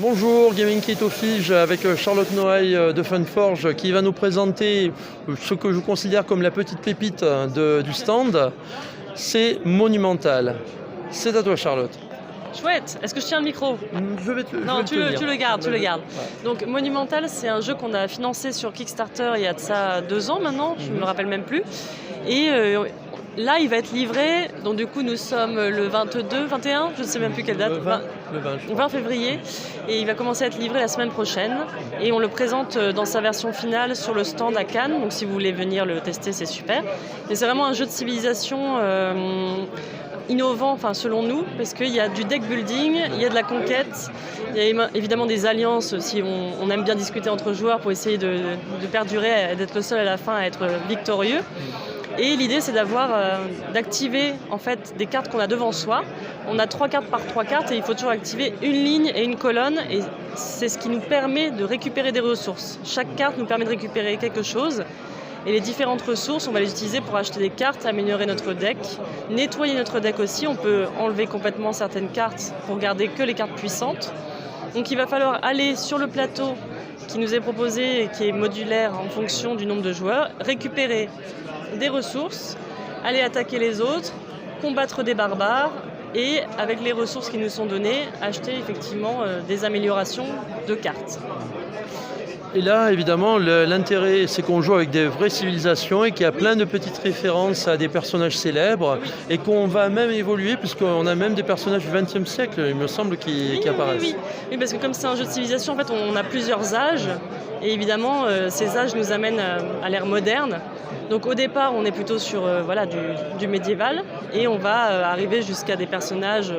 Bonjour, Gaming Kit au Fige avec Charlotte Noailles de Funforge qui va nous présenter ce que je considère comme la petite pépite du stand. C'est Monumental. C'est à toi, Charlotte. Chouette, est-ce que je tiens le micro? Je vais te Non, tu le gardes. Ouais. Donc Monumental, c'est un jeu qu'on a financé sur Kickstarter il y a de ça 2 ans maintenant, je ne me rappelle même plus. Et là, il va être livré, donc du coup nous sommes le 22, 21, je ne sais même plus quelle date. Le 20, 20 février, et il va commencer à être livré la semaine prochaine. Et on le présente dans sa version finale sur le stand à Cannes, donc si vous voulez venir le tester, c'est super. Mais c'est vraiment un jeu de civilisation innovant, enfin selon nous, parce qu'il y a du deck building, il y a de la conquête, il y a évidemment des alliances si on aime bien discuter entre joueurs pour essayer de perdurer, d'être le seul à la fin à être victorieux. Et l'idée c'est d'activer en fait des cartes qu'on a devant soi. On a 3 cartes par 3 cartes et il faut toujours activer une ligne et une colonne, et c'est ce qui nous permet de récupérer des ressources. Chaque carte nous permet de récupérer quelque chose. Et les différentes ressources, on va les utiliser pour acheter des cartes, améliorer notre deck, nettoyer notre deck aussi. On peut enlever complètement certaines cartes pour garder que les cartes puissantes. Donc il va falloir aller sur le plateau qui nous est proposé et qui est modulaire en fonction du nombre de joueurs, récupérer des ressources, aller attaquer les autres, combattre des barbares et avec les ressources qui nous sont données, acheter effectivement des améliorations de cartes. Et là, évidemment, l'intérêt, c'est qu'on joue avec des vraies civilisations et qu'il y a plein de petites références à des personnages célèbres et qu'on va même évoluer puisqu'on a même des personnages du XXe siècle, il me semble, qui apparaissent. Oui, parce que comme c'est un jeu de civilisation, en fait, on a plusieurs âges et évidemment, ces âges nous amènent à l'ère moderne. Donc au départ, on est plutôt sur du médiéval et on va arriver jusqu'à des personnages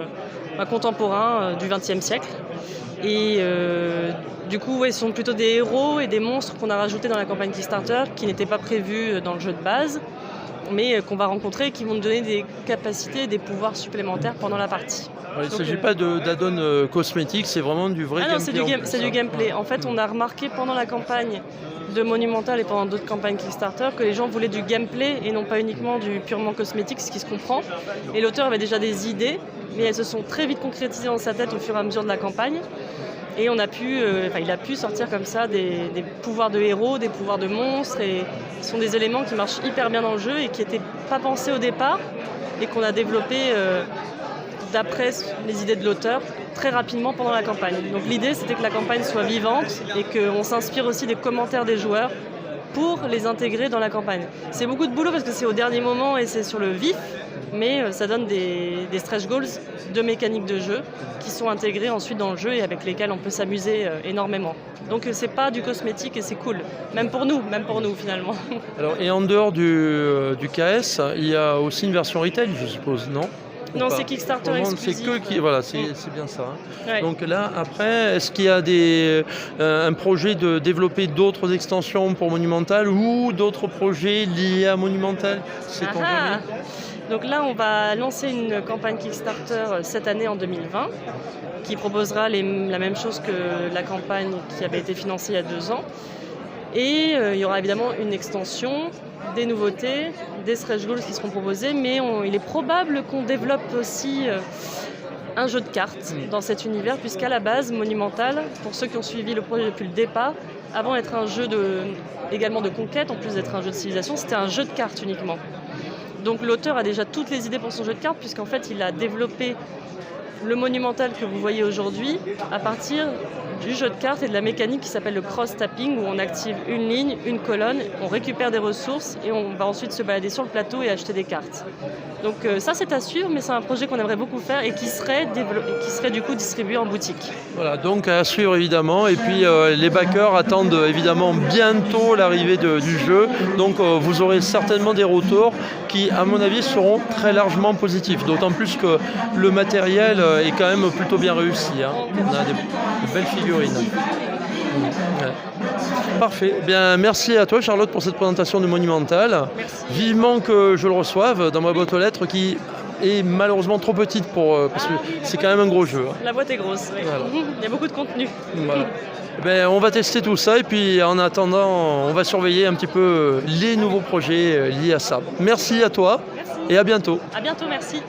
contemporains du XXe siècle. Et du coup, ce sont plutôt des héros et des monstres qu'on a rajoutés dans la campagne Kickstarter qui n'étaient pas prévus dans le jeu de base, mais qu'on va rencontrer et qui vont nous donner des capacités, des pouvoirs supplémentaires pendant la partie. Il ne s'agit pas d'add-on cosmétique, c'est vraiment du vrai gameplay. C'est du gameplay. En fait, on a remarqué pendant la campagne de Monumental et pendant d'autres campagnes Kickstarter que les gens voulaient du gameplay et non pas uniquement du purement cosmétique, ce qui se comprend. Et l'auteur avait déjà des idées, mais elles se sont très vite concrétisées dans sa tête au fur et à mesure de la campagne. Et il a pu sortir comme ça des pouvoirs de héros, des pouvoirs de monstres, et ce sont des éléments qui marchent hyper bien dans le jeu et qui n'étaient pas pensés au départ et qu'on a développé d'après les idées de l'auteur très rapidement pendant la campagne. Donc l'idée c'était que la campagne soit vivante et qu'on s'inspire aussi des commentaires des joueurs pour les intégrer dans la campagne. C'est beaucoup de boulot parce que c'est au dernier moment et c'est sur le vif, mais ça donne des stretch goals de mécaniques de jeu qui sont intégrées ensuite dans le jeu et avec lesquels on peut s'amuser énormément. Donc c'est pas du cosmétique et c'est cool, même pour nous finalement. Alors, et en dehors du KS, il y a aussi une version retail, je suppose, non? Non, c'est Kickstarter exclusif. C'est bien ça. Hein. Ouais. Donc là, après, est-ce qu'il y a un projet de développer d'autres extensions pour Monumental ou d'autres projets liés à Monumental? Sait-on jamais ? Donc là, on va lancer une campagne Kickstarter cette année en 2020 qui proposera la même chose que la campagne qui avait été financée il y a 2 ans. Et il y aura évidemment une extension, des nouveautés, des stretch goals qui seront proposés, mais il est probable qu'on développe aussi un jeu de cartes dans cet univers, puisqu'à la base, Monumental, pour ceux qui ont suivi le projet depuis le départ, avant d'être un jeu également de conquête, en plus d'être un jeu de civilisation, c'était un jeu de cartes uniquement. Donc l'auteur a déjà toutes les idées pour son jeu de cartes, puisqu'en fait il a développé le Monumental que vous voyez aujourd'hui à partir du jeu de cartes et de la mécanique qui s'appelle le cross-tapping, où on active une ligne, une colonne, on récupère des ressources et on va ensuite se balader sur le plateau et acheter des cartes. Donc ça c'est à suivre, mais c'est un projet qu'on aimerait beaucoup faire et qui serait du coup distribué en boutique. Voilà, donc à suivre évidemment, et puis les backers attendent évidemment bientôt l'arrivée du jeu, donc vous aurez certainement des retours qui à mon avis seront très largement positifs, d'autant plus que le matériel est quand même plutôt bien réussi, hein. On a de belles figurines. Ouais. Parfait. Bien, merci à toi Charlotte pour cette présentation du Monumental. Merci. Vivement que je le reçoive dans ma boîte aux lettres qui est malheureusement trop petite parce que c'est quand même un gros jeu. Hein. La boîte est grosse, oui. Voilà. Il y a beaucoup de contenu. Voilà. Ben, on va tester tout ça et puis en attendant, on va surveiller un petit peu les nouveaux projets liés à ça. Merci à toi. Merci. Et à bientôt. À bientôt, merci.